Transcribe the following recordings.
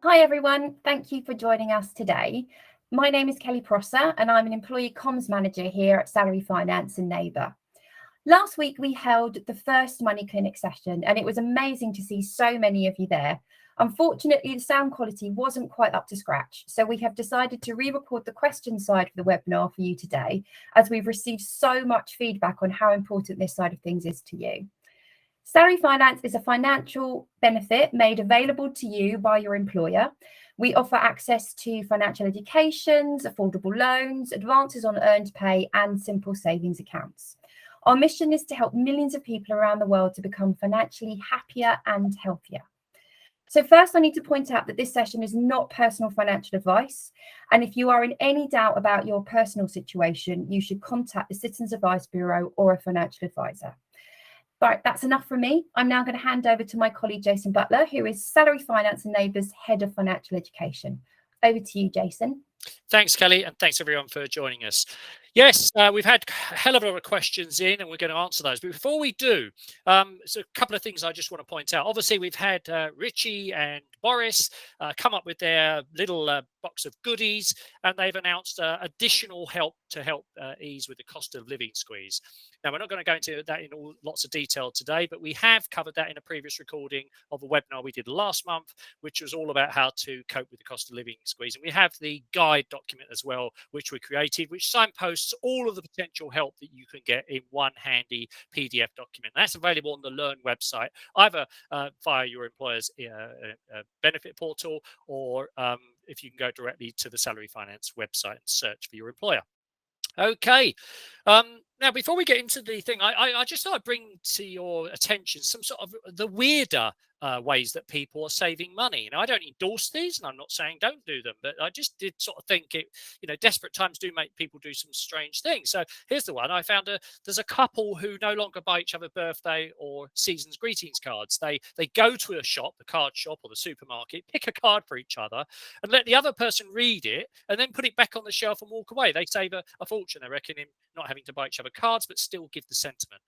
Hi everyone, thank you for joining us today. My name is Kelly Prosser and I'm an employee comms manager here at Salary Finance and Neighbour. Last week we held the first Money Clinic session and it was amazing to see so many of you there. Unfortunately, the sound quality wasn't quite up to scratch, so we have decided to re-record the question side of the webinar for you today, as we've received so much feedback on how important this side of things is to you. Salary Finance is a financial benefit made available to you by your employer. We offer access to financial educations, affordable loans, advances on earned pay, and simple savings accounts. Our mission is to help millions of people around the world to become financially happier and healthier. So first, I need to point out that this session is not personal financial advice. And if you are in any doubt about your personal situation, you should contact the Citizens Advice Bureau or a financial advisor. Right, that's enough from me. I'm now going to hand over to my colleague, Jason Butler, who is Salary Finance and Neighbour's Head of Financial Education. Over to you, Jason. Thanks, Kelly, and thanks everyone for joining us. Yes, we've had a hell of a lot of questions in and we're going to answer those. But before we do, so a couple of things I just want to point out. Obviously, we've had Richie and Boris come up with their little box of goodies, and they've announced additional help to help ease with the cost of living squeeze. Now, we're not going to go into that in lots of detail today, but we have covered that in a previous recording of a webinar we did last month, which was all about how to cope with the cost of living squeeze. And we have the guide document as well, which we created, which signposts all of the potential help that you can get in one handy PDF document. That's available on the Learn website, either via your employer's benefit portal, or if you can go directly to the Salary Finance website and search for your employer. Okay. Now, before we get into the thing, I just thought I'd bring to your attention some sort of the weirder ways that people are saving money. Now, I don't endorse these, and I'm not saying don't do them, but I just did sort of think desperate times do make people do some strange things. So here's the one. I found there's a couple who no longer buy each other birthday or season's greetings cards. They go to a shop, the card shop or the supermarket, pick a card for each other, and let the other person read it, and then put it back on the shelf and walk away. They save a fortune, I reckon, in not having to buy each other cards, but still give the sentiment.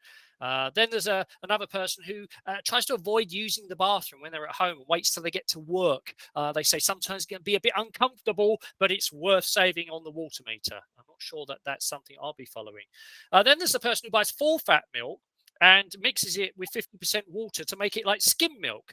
Then there's another person who tries to avoid using the bathroom when they're at home and waits till they get to work. They say sometimes it can be a bit uncomfortable, but it's worth saving on the water meter. I'm not sure that that's something I'll be following. Then there's the person who buys full fat milk and mixes it with 50% water to make it like skim milk.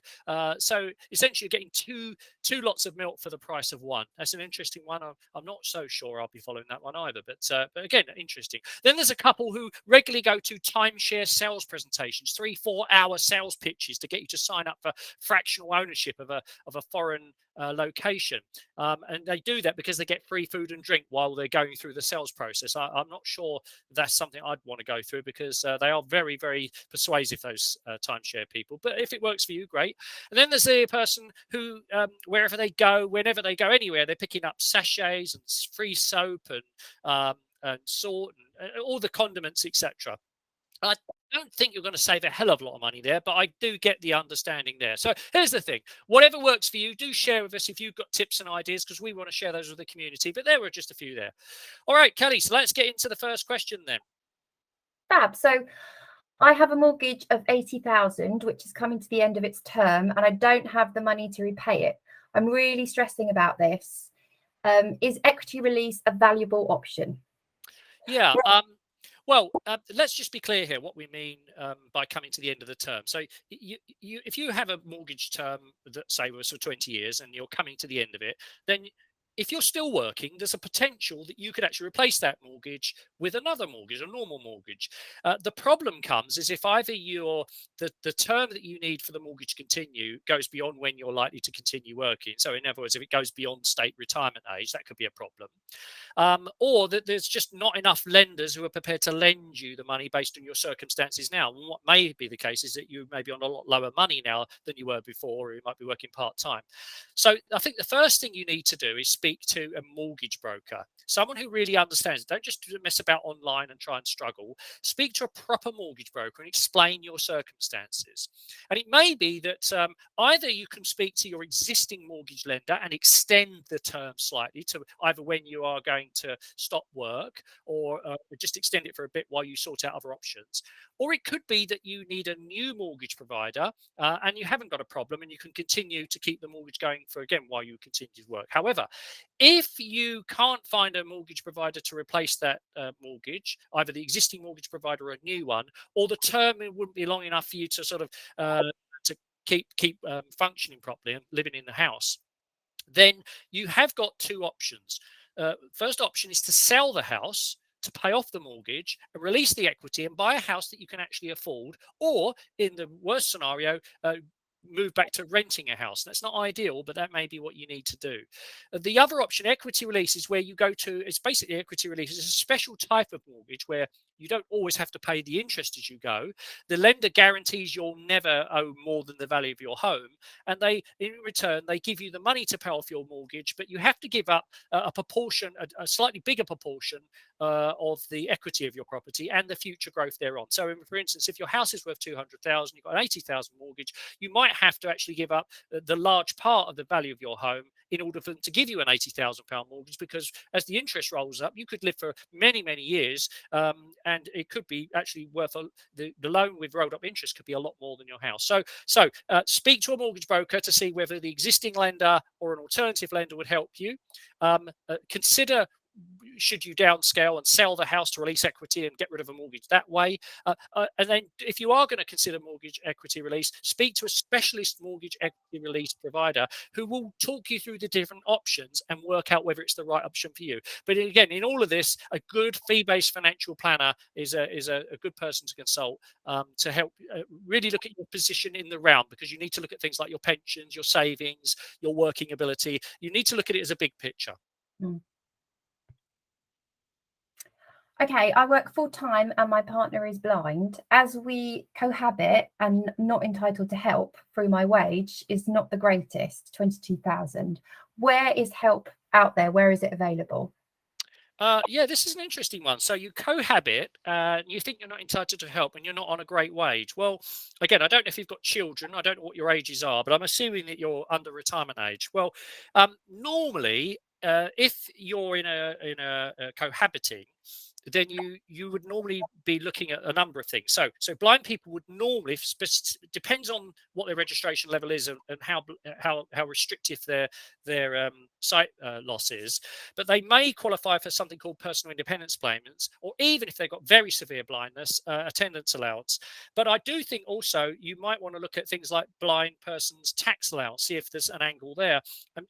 So essentially you're getting two lots of milk for the price of one. That's an interesting one. I'm not so sure I'll be following that one either, but again, interesting. Then there's a couple who regularly go to timeshare sales presentations, 3-4 hour sales pitches to get you to sign up for fractional ownership of a foreign location. And they do that because they get free food and drink while they're going through the sales process. I'm not sure that's something I'd want to go through, because they are very, very persuasive, those timeshare people. But if it works for you, great. And then there's the person who, wherever they go, whenever they go anywhere, they're picking up sachets and free soap and salt and all the condiments, etc. I don't think you're going to save a hell of a lot of money there, but I do get the understanding there. So here's the thing. Whatever works for you, do share with us if you've got tips and ideas, because we want to share those with the community. But there were just a few there. All right, Kelly, so let's get into the first question then. Fab. So I have a mortgage of 80,000, which is coming to the end of its term, and I don't have the money to repay it. I'm really stressing about this. Is equity release a valuable option? Yeah. Well, let's just be clear here what we mean by coming to the end of the term. So if you have a mortgage term that, say, was for 20 years and you're coming to the end of it, then if you're still working, there's a potential that you could actually replace that mortgage with another mortgage, a normal mortgage. The problem comes is if either the term that you need for the mortgage to continue goes beyond when you're likely to continue working. So in other words, if it goes beyond state retirement age, that could be a problem. Or that there's just not enough lenders who are prepared to lend you the money based on your circumstances now. And what may be the case is that you may be on a lot lower money now than you were before, or you might be working part-time. So I think the first thing you need to do is speak to a mortgage broker, someone who really understands. Don't just mess about online and try and struggle. Speak to a proper mortgage broker and explain your circumstances. And it may be that either you can speak to your existing mortgage lender and extend the term slightly to either when you are going to stop work, or just extend it for a bit while you sort out other options. Or it could be that you need a new mortgage provider and you haven't got a problem and you can continue to keep the mortgage going for, again, while you continue to work. However, if you can't find a mortgage provider to replace that mortgage, either the existing mortgage provider or a new one, or the term wouldn't be long enough for you to sort of to keep functioning properly and living in the house, then you have got two options. First option is to sell the house to pay off the mortgage and release the equity and buy a house that you can actually afford, or in the worst scenario, move back to renting a house. That's not ideal, but that may be what you need to do. The other option, equity release, is where you go to, it's basically equity release. It's a special type of mortgage where you don't always have to pay the interest as you go. The lender guarantees you'll never owe more than the value of your home. And in return, they give you the money to pay off your mortgage, but you have to give up a proportion, a slightly bigger proportion of the equity of your property and the future growth thereon. So, for instance, if your house is worth 200,000, you've got an 80,000 mortgage, you might have to actually give up the large part of the value of your home in order for them to give you an £80,000 mortgage, because as the interest rolls up, you could live for many, many years, and it could be actually worth the loan with rolled up interest could be a lot more than your house. So speak to a mortgage broker to see whether the existing lender or an alternative lender would help you. Consider, should you downscale and sell the house to release equity and get rid of a mortgage that way? And then if you are going to consider mortgage equity release, speak to a specialist mortgage equity release provider who will talk you through the different options and work out whether it's the right option for you. But again, in all of this, a good fee-based financial planner is a good person to consult to help really look at your position in the round, because you need to look at things like your pensions, your savings, your working ability. You need to look at it as a big picture. Mm. Okay, I work full time and my partner is blind. As we cohabit and not entitled to help through my wage is not the greatest, 22,000. Where is help out there? Where is it available? Yeah, this is an interesting one. So you cohabit, and you think you're not entitled to help, and you're not on a great wage. Well, again, I don't know if you've got children. I don't know what your ages are, but I'm assuming that you're under retirement age. Well, normally, if you're in a cohabiting, then you would normally be looking at a number of things. So blind people would normally, depends on what their registration level is and how restrictive their sight loss is, but they may qualify for something called personal independence payments, or even if they've got very severe blindness, attendance allowance. But I do think also you might want to look at things like blind person's tax allowance, see if there's an angle there.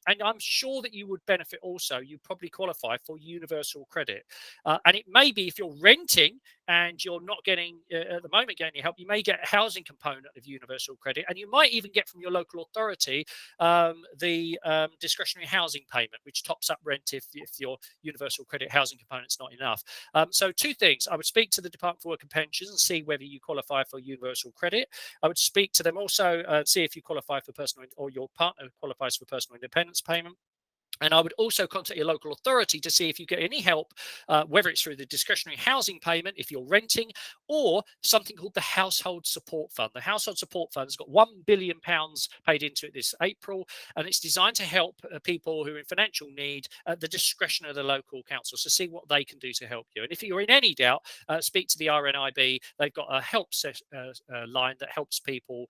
And I'm sure that you would benefit also. You probably qualify for universal credit. And it may be if you're renting and you're not getting, at the moment, getting any help, you may get a housing component of universal credit. And you might even get from your local authority the discretionary housing payment, which tops up rent if your universal credit housing component is not enough. So two things. I would speak to the Department for Work and Pensions and see whether you qualify for universal credit. I would speak to them also, see if you qualify for personal, or your partner qualifies for personal independence payment. And I would also contact your local authority to see if you get any help, whether it's through the discretionary housing payment if you're renting, or something called the Household Support Fund. The Household Support Fund has got £1 billion paid into it this April, and it's designed to help people who are in financial need at the discretion of the local council. So see what they can do to help you. And if you're in any doubt, speak to the RNIB. They've got a help line that helps people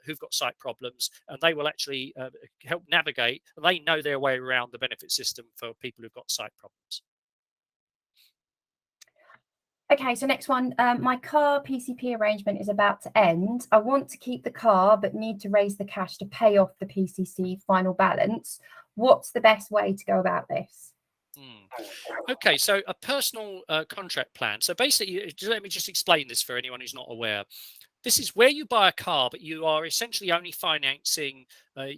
who've got sight problems, and they will actually help navigate, and they know their way around the benefit system for people who've got sight problems. Okay, so next one, my car PCP arrangement is about to end. I want to keep the car, but need to raise the cash to pay off the PCC final balance. What's the best way to go about this? Okay, so a personal contract plan. So basically, let me just explain this for anyone who's not aware. this is where you buy a car, but you are essentially only financing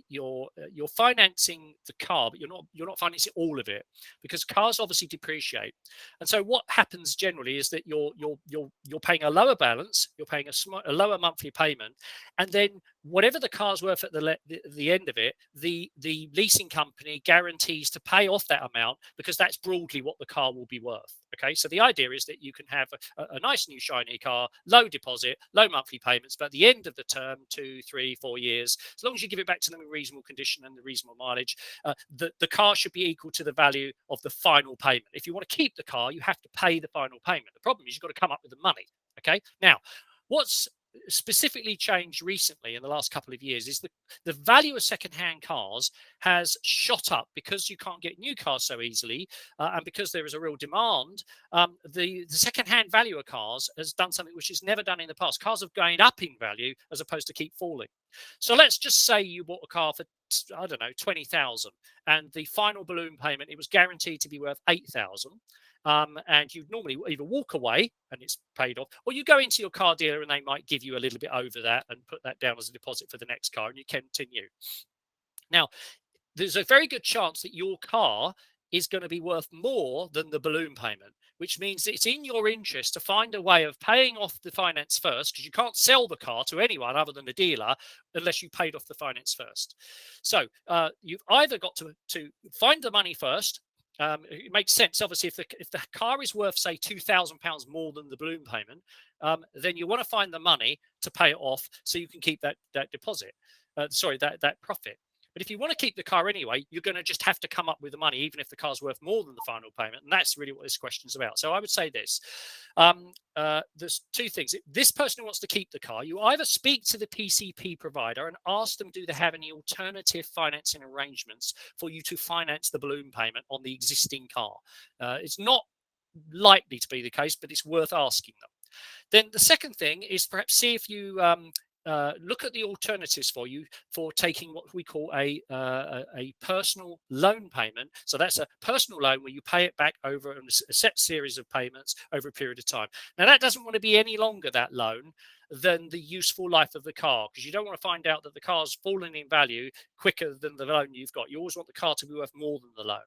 you're financing the car, but you're not financing all of it, because cars obviously depreciate. And so what happens generally is that you're paying a lower balance, you're paying a lower monthly payment, and then whatever the car's worth at the end of it, the leasing company guarantees to pay off that amount, because that's broadly what the car will be worth. Okay, so the idea is that you can have a nice new shiny car, low deposit, low monthly payments, but at the end of the term, 2, 3, 4 years, as long as you give it back to them in reasonable condition and the reasonable mileage, the car should be equal to the value of the final payment. If you want to keep the car, you have to pay the final payment. The problem is you've got to come up with the money. Okay, now what's specifically changed recently in the last couple of years is the value of second-hand cars has shot up, because you can't get new cars so easily, and because there is a real demand. The second-hand value of cars has done something which is never done in the past. Cars have gone up in value as opposed to keep falling. So let's just say you bought a car for, I don't know, 20,000, and the final balloon payment, it was guaranteed to be worth 8,000. And you normally either walk away and it's paid off, or you go into your car dealer and they might give you a little bit over that and put that down as a deposit for the next car, and you continue. Now, there's a very good chance that your car is going to be worth more than the balloon payment, which means it's in your interest to find a way of paying off the finance first, because you can't sell the car to anyone other than the dealer unless you paid off the finance first. So you've either got to find the money first. It makes sense, obviously, if the car is worth, say, £2,000 more than the balloon payment, then you want to find the money to pay it off so you can keep that deposit. That profit. But if you want to keep the car anyway, you're going to just have to come up with the money, even if the car's worth more than the final payment. And that's really what this question is about. So I would say this. There's two things. If this person who wants to keep the car, you either speak to the PCP provider and ask them, do they have any alternative financing arrangements for you to finance the balloon payment on the existing car? It's not likely to be the case, but it's worth asking them. Then the second thing is perhaps see if you look at the alternatives for you for taking what we call a personal loan payment. So that's a personal loan where you pay it back over a set series of payments over a period of time. Now, that doesn't want to be any longer, that loan, than the useful life of the car, because you don't want to find out that the car's fallen in value quicker than the loan you've got. You always want the car to be worth more than the loan.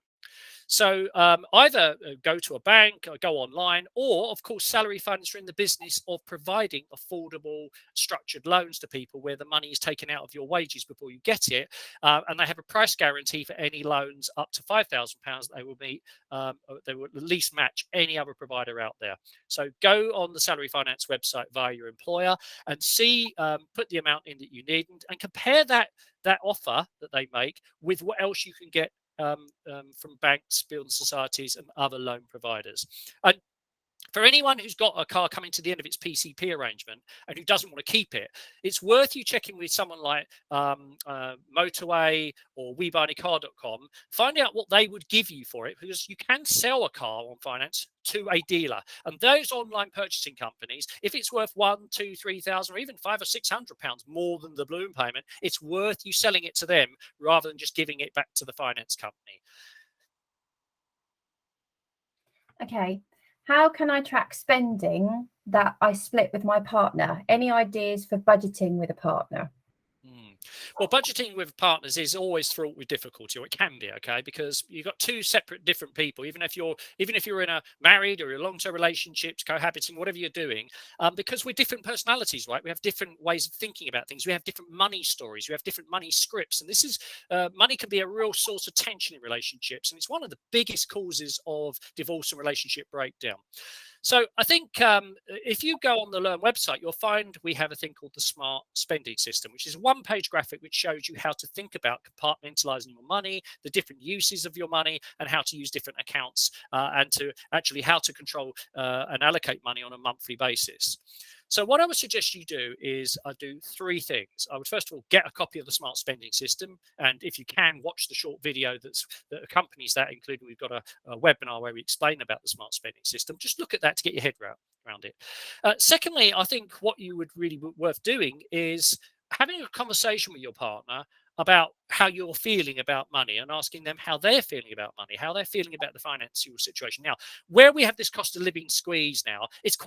So either go to a bank or go online, or of course, Salary Finance are in the business of providing affordable structured loans to people where the money is taken out of your wages before you get it. And they have a price guarantee for any loans up to £5,000. They will meet, they will at least match any other provider out there. So go on the Salary Finance website via your employer and see, put the amount in that you need, and compare that offer that they make with what else you can get from banks, building societies, and other loan providers. And for anyone who's got a car coming to the end of its PCP arrangement and who doesn't want to keep it, it's worth you checking with someone like Motorway or WeBuyAnyCar.com. Find out what they would give you for it, because you can sell a car on finance to a dealer. And those online purchasing companies, if it's worth 1, 2, 3,000, or even £500 or £600 more than the balloon payment, it's worth you selling it to them rather than just giving it back to the finance company. Okay. How can I track spending that I split with my partner? Any ideas for budgeting with a partner? Well, budgeting with partners is always fraught with difficulty, or it can be, okay, because you've got two separate different people. Even if you're in a married or a long-term relationships, cohabiting, whatever you're doing, because we're different personalities, right? We have different ways of thinking about things. We have different money stories. We have different money scripts, and this is money can be a real source of tension in relationships, and it's one of the biggest causes of divorce and relationship breakdown. So I think if you go on the Learn website, you'll find we have a thing called the Smart Spending System, which is a one-page graphic which shows you how to think about compartmentalizing your money, the different uses of your money, and how to use different accounts, and to actually how to control and allocate money on a monthly basis. So what I would suggest you do is do three things. I would first of all get a copy of the Smart Spending System, and if you can, watch the short video that accompanies that, including we've got a webinar where we explain about the Smart Spending System. Just look at that to get your head around it. Secondly, I think what you would really worth doing is having a conversation with your partner about how you're feeling about money and asking them how they're feeling about money, how they're feeling about the financial situation. Now, where we have this cost of living squeeze now, it's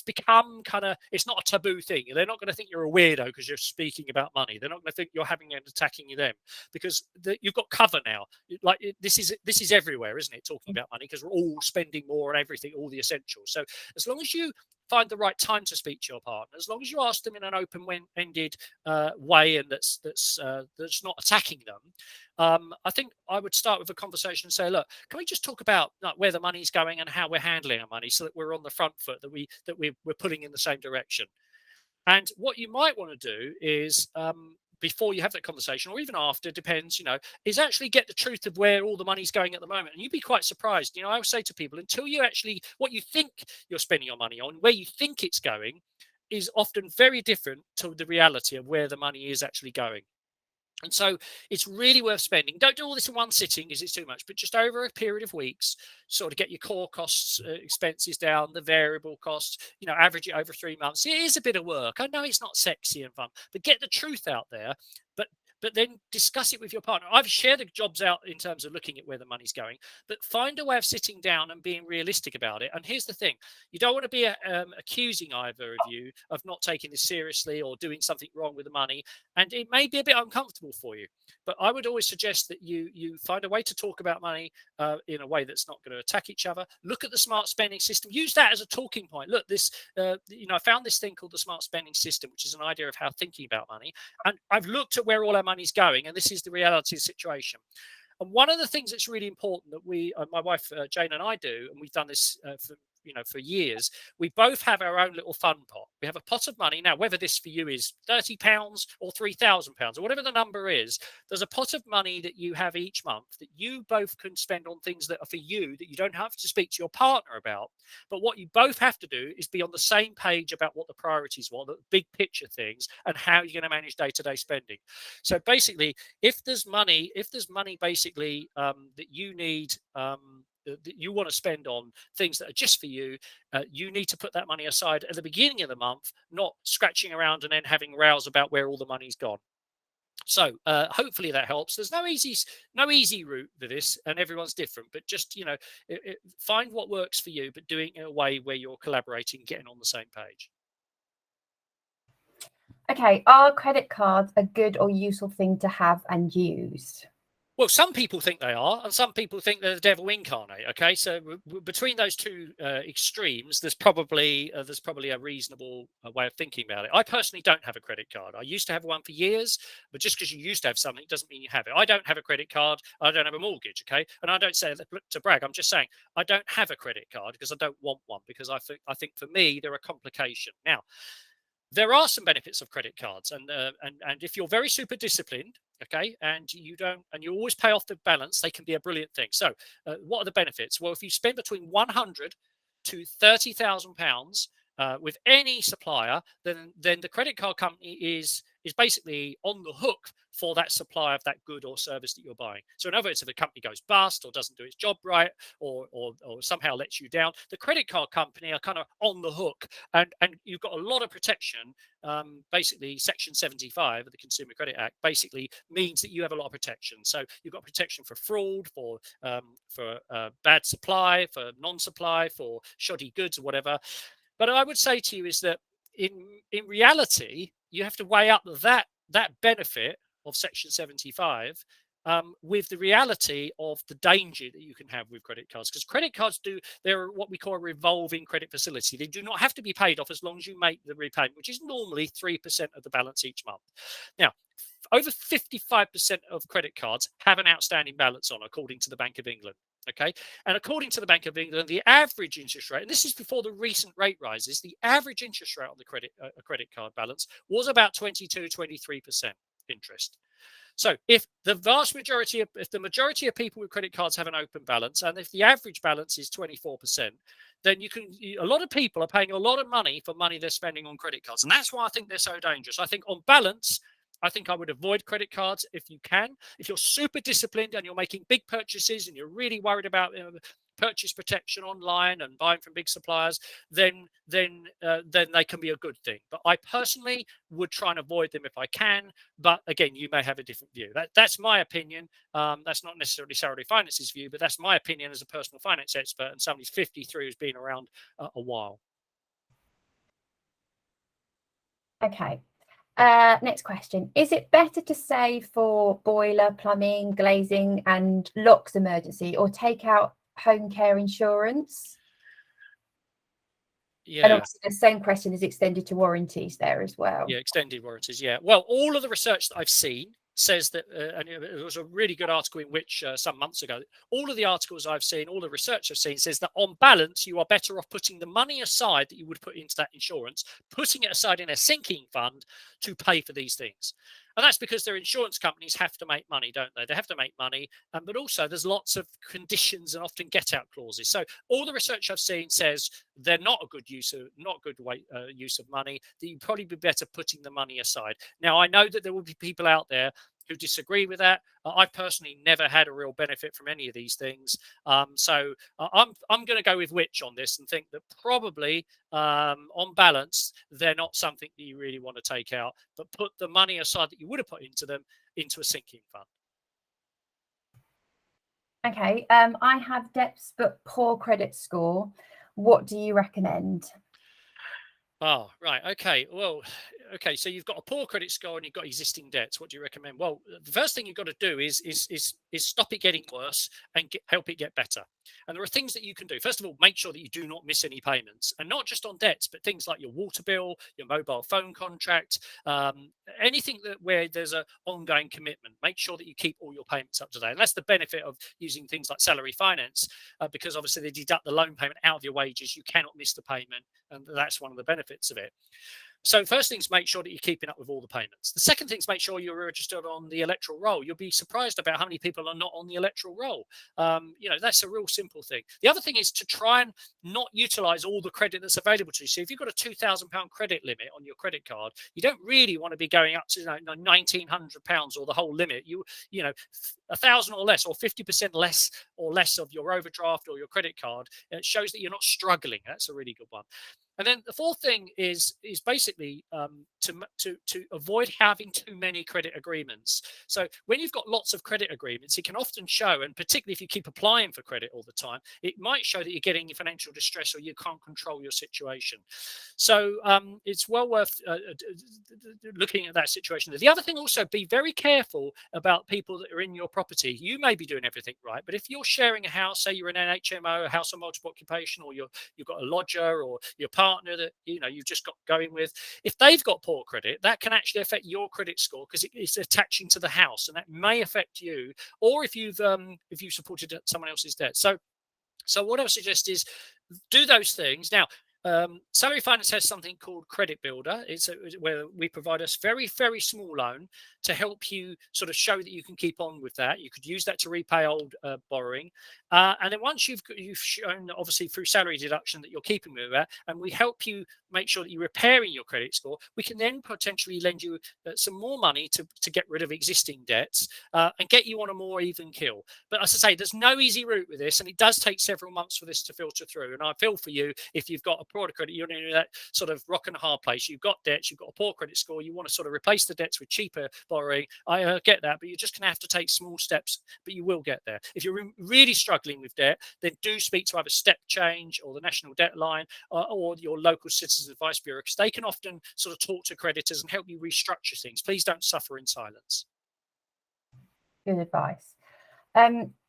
become kind of, it's not a taboo thing. They're not going to think you're a weirdo because you're speaking about money. They're not going to think you're having and attacking them because you've got cover now. Like this is everywhere, isn't it? Talking about money because we're all spending more on everything, all the essentials. So as long as you find the right time to speak to your partner, as long as you ask them in an open-ended way and that's not attacking them, I think I would start with a conversation and say, look, can we just talk about like, where the money's going and how we're handling our money so that we're on the front foot, that we're pulling in the same direction. And what you might want to do is before you have that conversation, or even after, depends, is actually get the truth of where all the money's going at the moment. And you'd be quite surprised. I always say to people, until you actually, what you think you're spending your money on, where you think it's going, is often very different to the reality of where the money is actually going. And so it's really worth spending. Don't do all this in one sitting because it's too much, but just over a period of weeks, sort of get your core costs, expenses down, the variable costs, average it over 3 months. It is a bit of work. I know it's not sexy and fun, but get the truth out there. But then discuss it with your partner. I've shared the jobs out in terms of looking at where the money's going, but find a way of sitting down and being realistic about it. And here's the thing. You don't want to be accusing either of you of not taking this seriously or doing something wrong with the money. And it may be a bit uncomfortable for you. But I would always suggest that you find a way to talk about money in a way that's not going to attack each other. Look at the smart spending system. Use that as a talking point. Look, I found this thing called the smart spending system, which is an idea of how thinking about money. And I've looked at where all our money's going, and this is the reality of the situation. And one of the things that's really important that my wife Jane and I do, and we've done this for years, we both have our own little fun pot. We have a pot of money. Now, whether this for you is £30 or £3,000 or whatever the number is, there's a pot of money that you have each month that you both can spend on things that are for you, that you don't have to speak to your partner about. But what you both have to do is be on the same page about what the priorities were, the big picture things, and how you're going to manage day-to-day spending. So basically, if there's money basically that you need, that you want to spend on things that are just for you, you need to put that money aside at the beginning of the month, not scratching around and then having rows about where all the money's gone. So hopefully that helps. There's no easy route for this, and everyone's different. But just find what works for you, but doing it in a way where you're collaborating, getting on the same page. Okay, are credit cards a good or useful thing to have and use? Well, some people think they are, and some people think they're the devil incarnate. Okay, so between those two extremes, there's probably a reasonable way of thinking about it. I personally don't have a credit card. I used to have one for years, but just because you used to have something doesn't mean you have it. I don't have a credit card. I don't have a mortgage. Okay, and I don't say that to brag. I'm just saying I don't have a credit card because I don't want one, because I think for me they're a complication. Now, there are some benefits of credit cards, and if you're very super disciplined, okay, and you always pay off the balance, they can be a brilliant thing. So, what are the benefits? Well, if you spend between £100 to £30,000 with any supplier, then the credit card company is basically on the hook for that supply of that good or service that you're buying. So in other words, if a company goes bust or doesn't do its job right, or somehow lets you down, the credit card company are kind of on the hook, and you've got a lot of protection. Basically, Section 75 of the Consumer Credit Act basically means that you have a lot of protection. So you've got protection for fraud, for bad supply, for non-supply, for shoddy goods or whatever. But I would say to you is that in reality, you have to weigh up that benefit of Section 75 with the reality of the danger that you can have with credit cards. Because credit cards they're what we call a revolving credit facility. They do not have to be paid off as long as you make the repayment, which is normally 3% of the balance each month. Now, over 55% of credit cards have an outstanding balance on, according to the Bank of England. Okay, and according to the Bank of England, the average interest rate, and this is before the recent rate rises, the average interest rate on the credit card balance was about 22-23% interest. So if the majority of people with credit cards have an open balance, and if the average balance is 24%, then a lot of people are paying a lot of money for money they're spending on credit cards. And that's why I think they're so dangerous. I think on balance, I think I would avoid credit cards if you can. If you're super disciplined and you're making big purchases and you're really worried about purchase protection online and buying from big suppliers, then they can be a good thing. But I personally would try and avoid them if I can. But again, you may have a different view. That's my opinion. That's not necessarily Salary Finance's view, but that's my opinion as a personal finance expert and somebody who's 53 who's been around a while. Okay. Next question. Is it better to save for boiler, plumbing, glazing and locks emergency, or take out home care insurance? Yeah. And obviously the same question is extended to warranties there as well. Yeah, extended warranties. Yeah. Well, all of the research that I've seen says that, and it was a really good article in which some months ago, all of the articles I've seen, all the research I've seen says that on balance, you are better off putting the money aside that you would put into that insurance, putting it aside in a sinking fund to pay for these things. And that's because their insurance companies have to make money, don't they? They have to make money. But also there's lots of conditions and often get out clauses. So all the research I've seen says they're not a good use of use of money, that you'd probably be better putting the money aside. Now, I know that there will be people out there who disagree with that. I've personally never had a real benefit from any of these things. So I'm going to go with which on this and think that probably on balance, they're not something that you really want to take out, but put the money aside that you would have put into them into a sinking fund. Okay. I have debts but poor credit score. What do you recommend? Oh, right. Okay. Well, okay. So you've got a poor credit score and you've got existing debts. What do you recommend? Well, the first thing you've got to do is stop it getting worse and help it get better. And there are things that you can do. First of all, make sure that you do not miss any payments, and not just on debts, but things like your water bill, your mobile phone contract, anything where there's an ongoing commitment. Make sure that you keep all your payments up to date. And that's the benefit of using things like Salary Finance, because obviously they deduct the loan payment out of your wages. You cannot miss the payment, and that's one of the benefits of it. So first things, make sure that you're keeping up with all the payments. The second thing is make sure you're registered on the electoral roll. You'll be surprised about how many people are not on the electoral roll. That's a real simple thing. The other thing is to try and not utilize all the credit that's available to you. So if you've got a £2,000 credit limit on your credit card, you don't really want to be going up to £1,900 or the whole limit. £1,000 or less, or 50% less of your overdraft or your credit card. It shows that you're not struggling. That's a really good one. And then the fourth thing is basically to avoid having too many credit agreements. So when you've got lots of credit agreements, it can often show, and particularly if you keep applying for credit all the time, it might show that you're getting in financial distress or you can't control your situation. So it's well worth looking at that situation. The other thing also, be very careful about people that are in your property. You may be doing everything right, but if you're sharing a house, say you're in an HMO, a house of multiple occupation, or you've got a lodger or your partner that you've just got going with, if they've got poor credit, that can actually affect your credit score because it's attaching to the house, and that may affect you, or if you supported someone else's debt. So what I would suggest is do those things. Now, Salary Finance has something called Credit Builder. It's where we provide a very, very small loan to help you sort of show that you can keep on with that. You could use that to repay old borrowing. And then once you've shown, obviously, through salary deduction that you're keeping with that, and we help you make sure that you're repairing your credit score, we can then potentially lend you some more money to get rid of existing debts and get you on a more even keel. But as I say, there's no easy route with this, and it does take several months for this to filter through. And I feel for you if you've got a poor credit, you're in that sort of rock and a hard place. You've got debts, you've got a poor credit score, you want to sort of replace the debts with cheaper borrowing. I get that, but you're just going to have to take small steps, but you will get there. If you're really struggling with debt, then do speak to either Step Change or the National Debt Line or your local Citizens Advice Bureau, because they can often sort of talk to creditors and help you restructure things. Please don't suffer in silence. Good advice.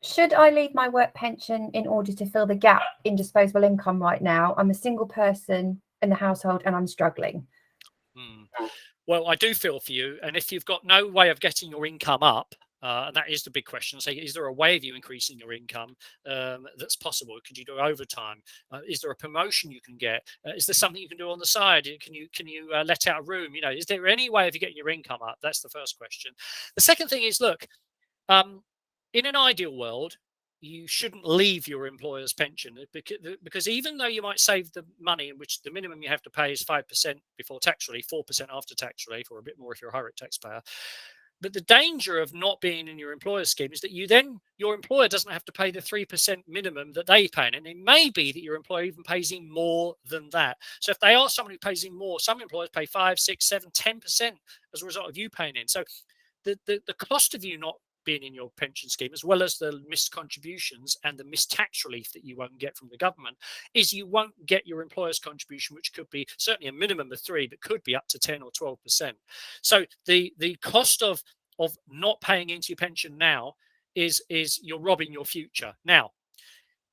Should I leave my work pension in order to fill the gap in disposable income right now? I'm a single person in the household and I'm struggling. Well, I do feel for you. And if you've got no way of getting your income up, and that is the big question. So is there a way of you increasing your income that's possible? Could you do overtime? Is there a promotion you can get? Is there something you can do on the side? Can you let out a room? Is there any way of you getting your income up? That's the first question. The second thing is, look, in an ideal world, you shouldn't leave your employer's pension because even though you might save the money, in which the minimum you have to pay is 5% before tax relief, 4% after tax relief, or a bit more if you're a high rate taxpayer, But the danger of not being in your employer scheme is that your employer doesn't have to pay the 3% minimum that they pay. And it may be that your employer even pays in more than that. So if they are someone who pays in more, some employers pay 5, 6, 7, 10% as a result of you paying in. So the cost of you not being in your pension scheme, as well as the missed contributions and the missed tax relief that you won't get from the government, is you won't get your employer's contribution, which could be certainly a minimum of 3, but could be up to 10 or 12%. So the cost of not paying into your pension now is you're robbing your future. Now,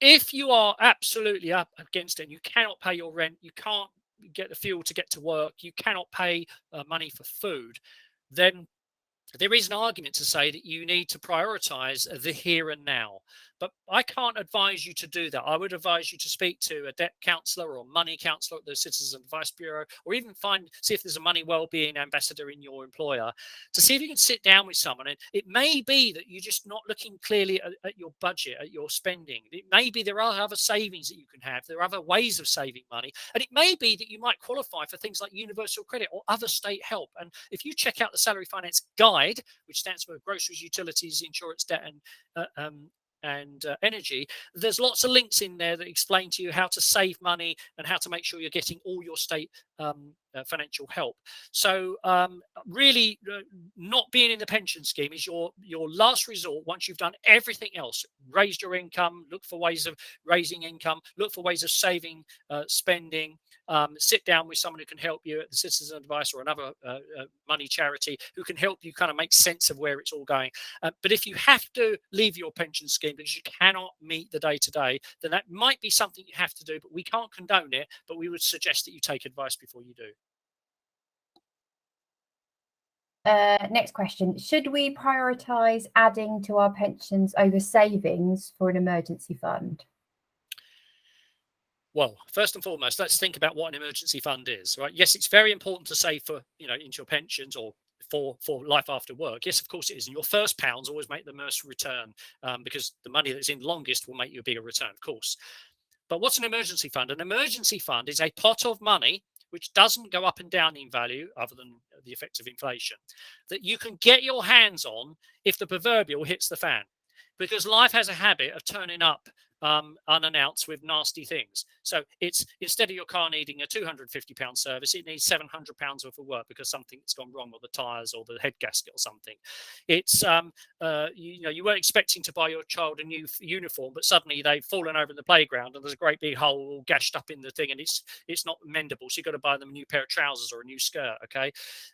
if you are absolutely up against it, you cannot pay your rent, you can't get the fuel to get to work, you cannot pay money for food, then there is an argument to say that you need to prioritize the here and now. But I can't advise you to do that. I would advise you to speak to a debt counsellor or money counsellor at the Citizen Advice Bureau, or even see if there's a money wellbeing ambassador in your employer, to see if you can sit down with someone. And it may be that you're just not looking clearly at your budget, at your spending. It may be there are other savings that you can have. There are other ways of saving money. And it may be that you might qualify for things like universal credit or other state help. And if you check out the Salary Finance Guide, which stands for Groceries, Utilities, Insurance, Debt, and energy, there's lots of links in there that explain to you how to save money and how to make sure you're getting all your state financial help. So really not being in the pension scheme is your last resort once you've done everything else. Raised your income, look for ways of raising income, look for ways of saving, spending, sit down with someone who can help you at the Citizen Advice or another money charity who can help you kind of make sense of where it's all going. But if you have to leave your pension scheme because you cannot meet the day-to-day, then that might be something you have to do, but we can't condone it, but we would suggest that you take advice before you do. Next question. Should we prioritise adding to our pensions over savings for an emergency fund? Well, first and foremost, let's think about what an emergency fund is, right? Yes, it's very important to save for, into your pensions or for life after work. Yes, of course it is. And your first pounds always make the most return because the money that's in longest will make you a bigger return, of course. But what's an emergency fund? An emergency fund is a pot of money which doesn't go up and down in value other than the effects of inflation, that you can get your hands on if the proverbial hits the fan. Because life has a habit of turning up unannounced with nasty things. So it's, instead of your car needing a £250 service, it needs £700 worth of work because something's gone wrong with the tyres or the head gasket or something. It's you weren't expecting to buy your child a new uniform, but suddenly they've fallen over in the playground and there's a great big hole all gashed up in the thing, and it's not mendable, so you've got to buy them a new pair of trousers or a new skirt. Okay,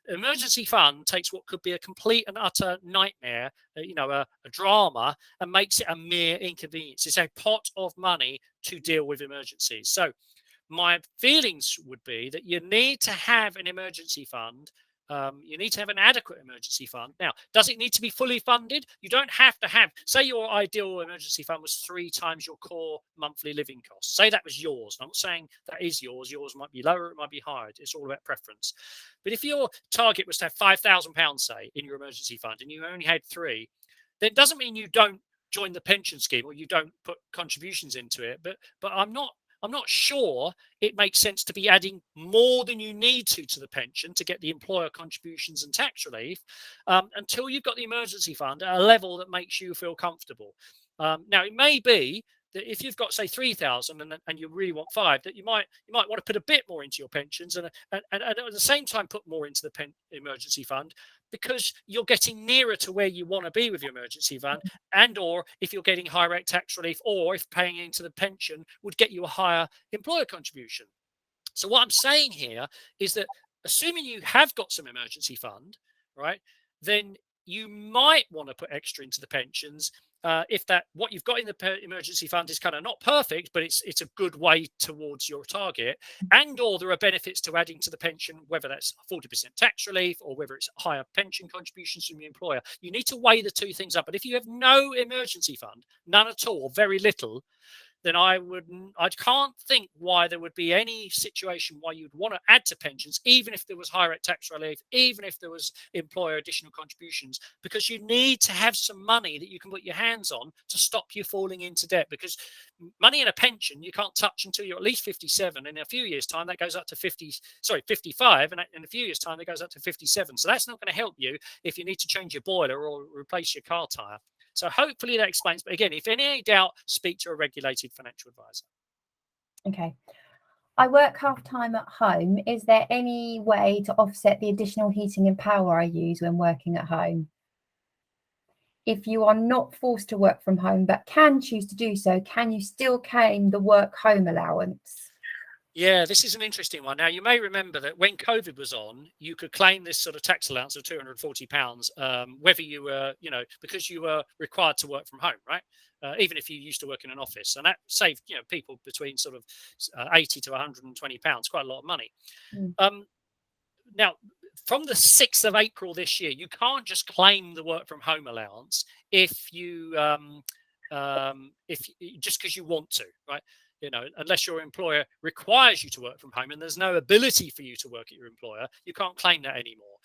emergency fund takes what could be a complete and utter nightmare, a drama, and makes it a mere inconvenience. It's a pot of money to deal with emergencies. So my feelings would be that you need to have an emergency fund. You need to have an adequate emergency fund. Now, does it need to be fully funded? You don't have to have, say your ideal emergency fund was 3 times your core monthly living costs. Say that was yours. I'm not saying that is yours. Yours might be lower, it might be higher. It's all about preference. But if your target was to have £5,000, say, in your emergency fund, and you only had 3, then it doesn't mean you don't join the pension scheme or you don't put contributions into it. But I'm not sure it makes sense to be adding more than you need to the pension to get the employer contributions and tax relief until you've got the emergency fund at a level that makes you feel comfortable. Now, it may be that if you've got, say, 3,000 and you really want 5, that you might want to put a bit more into your pensions and at the same time put more into the emergency fund, because you're getting nearer to where you want to be with your emergency fund, and or if you're getting higher rate tax relief, or if paying into the pension would get you a higher employer contribution. So what I'm saying here is that assuming you have got some emergency fund, right, then you might want to put extra into the pensions if that what you've got in the emergency fund is kind of not perfect, but it's a good way towards your target, and or there are benefits to adding to the pension, whether that's 40% tax relief or whether it's higher pension contributions from your employer. You need to weigh the two things up. But if you have no emergency fund, none at all, or very little, then I can't think why there would be any situation why you'd want to add to pensions, even if there was higher rate tax relief, even if there was employer additional contributions, because you need to have some money that you can put your hands on to stop you falling into debt. Because money in a pension you can't touch until you're at least 57. In a few years' time, that goes up to 55, and in a few years' time, that goes up to 57. So that's not going to help you if you need to change your boiler or replace your car tire. So hopefully that explains. But again, if any doubt, speak to a regulated financial advisor. Okay. I work half-time at home. Is there any way to offset the additional heating and power I use when working at home? If you are not forced to work from home but can choose to do so, can you still claim the work-home allowance? Yeah, this is an interesting one. Now, you may remember that when COVID was on, you could claim this sort of tax allowance of £240, whether you were, because you were required to work from home, right? Even if you used to work in an office, and that saved, people between sort of 80 to £120, quite a lot of money. Now, from the 6th of April this year, you can't just claim the work from home allowance if you just because you want to, right? Unless your employer requires you to work from home and there's no ability for you to work at your employer, you can't claim that anymore.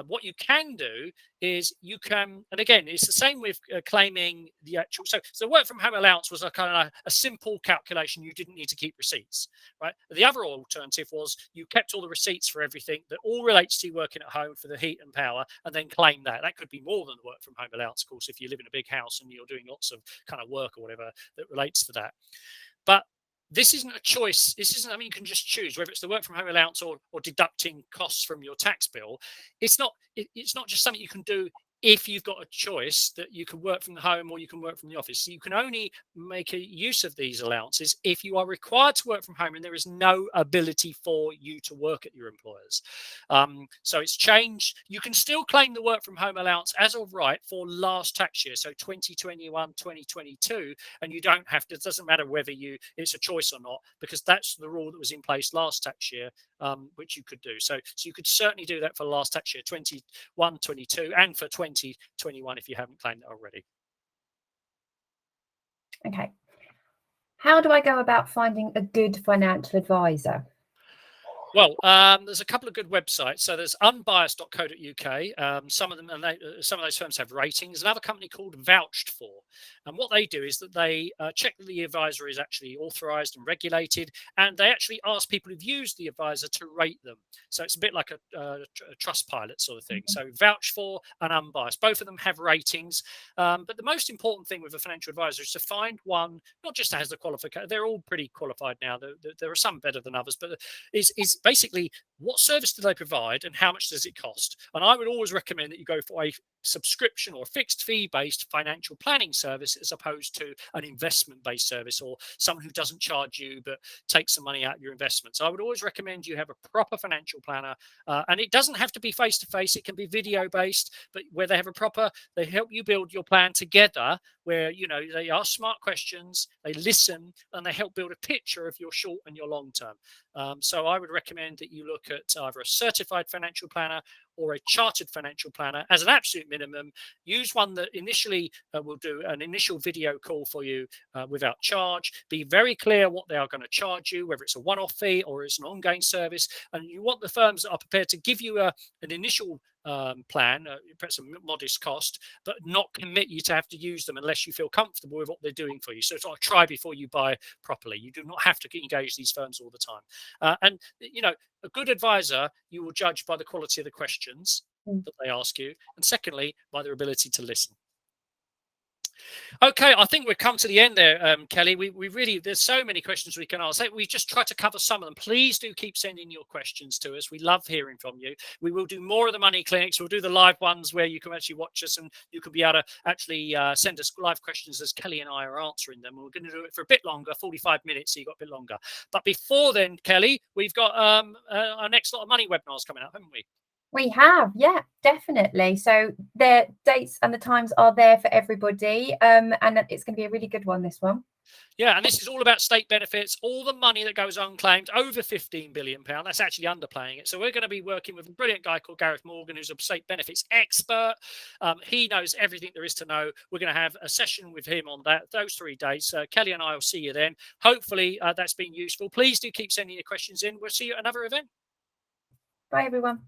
What you can do is you can, and again, it's the same with claiming the actual. So the work from home allowance was a kind of a simple calculation. You didn't need to keep receipts, right? The other alternative was you kept all the receipts for everything that all relates to you working at home for the heat and power, and then claim that. That could be more than the work from home allowance, of course, if you live in a big house and you're doing lots of kind of work or whatever that relates to that. But this isn't a choice. This isn't something you can just choose, whether it's the work from home allowance or deducting costs from your tax bill. It's not just something you can do if you've got a choice that you can work from home or you can work from the office. So you can only make a use of these allowances if you are required to work from home and there is no ability for you to work at your employers. So it's changed. You can still claim the work from home allowance as of right for last tax year, so 2021, 2022, and you don't have to. It doesn't matter whether it's a choice or not, because that's the rule that was in place last tax year, which you could do. So you could certainly do that for last tax year, 21, 22, and for 2021 if you haven't claimed it already. Okay. How do I go about finding a good financial advisor? Well, there's a couple of good websites. So there's unbiased.co.uk. Some of those firms have ratings. Another company called Vouched For, and what they do is that they check that the advisor is actually authorised and regulated, and they actually ask people who've used the advisor to rate them. So it's a bit like a trust pilot sort of thing. So Vouched For and Unbiased, both of them have ratings. But the most important thing with a financial advisor is to find one not just that has the qualification. They're all pretty qualified now. There are some better than others, but is basically what service do they provide and how much does it cost? And I would always recommend that you go for a subscription or a fixed fee based financial planning service as opposed to an investment based service or someone who doesn't charge you but takes some money out of your investments. I would always recommend you have a proper financial planner, and it doesn't have to be face to face. It can be video based, but where they help you build your plan together, where they ask smart questions, they listen, and they help build a picture of your short and your long term. So I would recommend that you look at either a certified financial planner or a chartered financial planner as an absolute minimum. Use one that initially will do an initial video call for you without charge. Be very clear what they are going to charge you, whether it's a one-off fee or it's an ongoing service. And you want the firms that are prepared to give you an initial plan, perhaps a modest cost, but not commit you to have to use them unless you feel comfortable with what they're doing for you. So it's like try before you buy properly. You do not have to engage these firms all the time. And a good advisor you will judge by the quality of the questions that they ask you, and secondly by their ability to listen. Okay, I think we've come to the end there, Kelly. We really, there's so many questions we can ask. We just try to cover some of them. Please do keep sending your questions to us. We love hearing from you. We will do more of the money clinics. We'll do the live ones where you can actually watch us and you can be able to actually send us live questions as Kelly and I are answering them. We're going to do it for a bit longer, 45 minutes, so you've got a bit longer. But before then, Kelly, we've got our next lot of money webinars coming up, haven't we? We have, yeah, definitely. So the dates and the times are there for everybody, and it's going to be a really good one, this one. Yeah, and this is all about state benefits, all the money that goes unclaimed, over £15 billion. That's actually underplaying it. So we're going to be working with a brilliant guy called Gareth Morgan, who's a state benefits expert. He knows everything there is to know. We're going to have a session with him on those 3 days. Kelly and I will see you then. Hopefully that's been useful. Please do keep sending your questions in. We'll see you at another event. Bye, everyone.